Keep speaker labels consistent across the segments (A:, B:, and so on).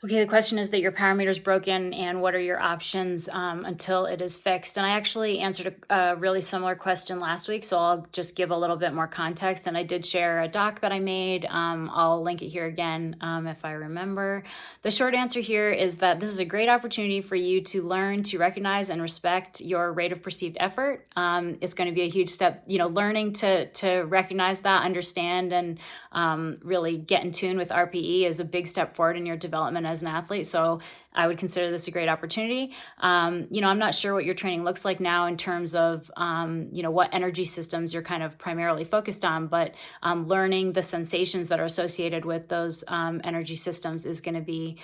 A: Okay, the question is that your power meter is broken, and what are your options until it is fixed? And I actually answered a really similar question last week, so I'll just give a little bit more context. And I did share a doc that I made. I'll link it here again if I remember. The short answer here is that this is a great opportunity for you to learn to recognize and respect your rate of perceived effort. It's going to be a huge step, learning to recognize that, understand, and really get in tune with RPE is a big step forward in your development as an athlete. So I would consider this a great opportunity. I'm not sure what your training looks like now in terms of, what energy systems you're kind of primarily focused on, but learning the sensations that are associated with those energy systems is going to be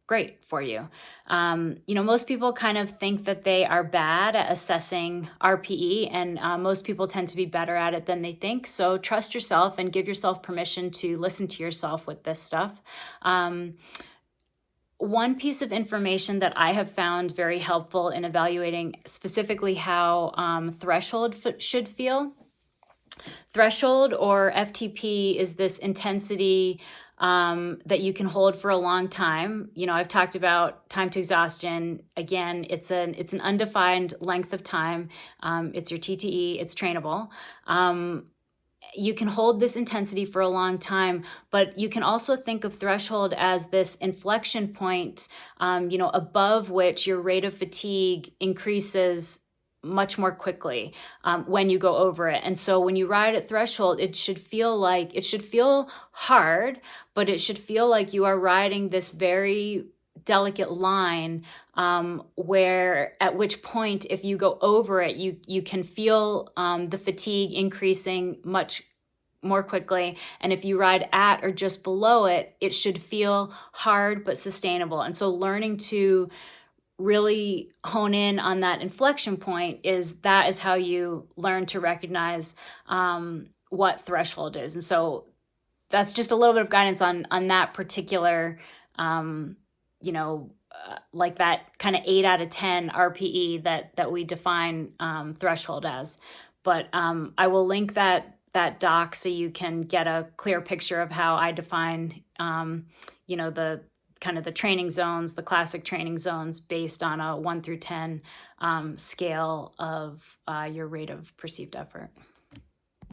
A: great for you. Most people kind of think that they are bad at assessing RPE, and most people tend to be better at it than they think. So trust yourself and give yourself permission to listen to yourself with this stuff. Um, One piece of information that I have found very helpful in evaluating specifically how should feel. Threshold, or FTP, is this intensity that you can hold for a long time. I've talked about time to exhaustion. Again, it's an undefined length of time. It's your TTE. It's trainable. You can hold this intensity for a long time, but you can also think of threshold as this inflection point, above which your rate of fatigue increases much more quickly when you go over it. And so when you ride at threshold, it should feel hard, but it should feel like you are riding this very delicate line, where at which point, if you go over it, you can feel the fatigue increasing much more quickly. And if you ride at or just below it, it should feel hard but sustainable. And so learning to really hone in on that inflection point is how you learn to recognize what threshold is. And so that's just a little bit of guidance on that particular, like that kind of 8 out of 10 RPE that we define threshold as. But I will link that doc so you can get a clear picture of how I define, the kind of the training zones, the classic training zones, based on a 1 through 10 scale of your rate of perceived effort.